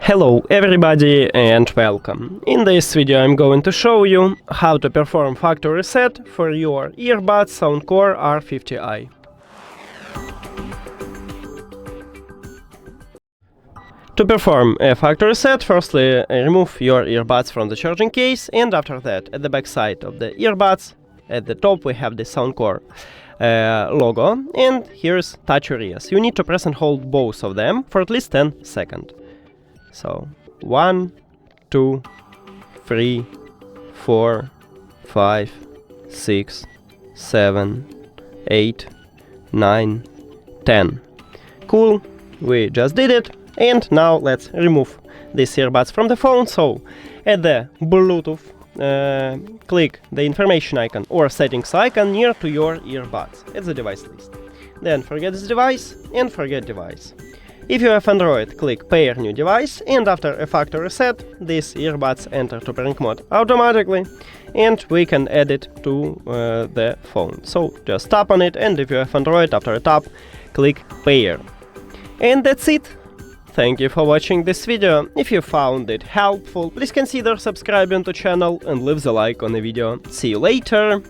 Hello everybody and welcome. In this video I'm going to show you how to perform factory reset for your earbuds SOUNDCORE R50i. To perform a factory reset, firstly remove your earbuds from the charging case, and after that at the back side of the earbuds at the top we have the SOUNDCORE logo, and here's touch areas. You need to press and hold both of them for at least 10 seconds. So 1, 2, 3, 4, 5, 6, 7, 8, 9, 10. Cool, we just did it. And now let's remove these earbuds from the phone. So at the Bluetooth, click the information icon or settings icon near to your earbuds at the device list. Then forget this device and forget device. If you have Android, click Pair New Device, and after a factory reset, these earbuds enter to pairing mode automatically, and we can add it to the phone. So just tap on it, and if you have Android, after a tap, click Pair. And that's it. Thank you for watching this video. If you found it helpful, please consider subscribing to the channel and leave the like on the video. See you later!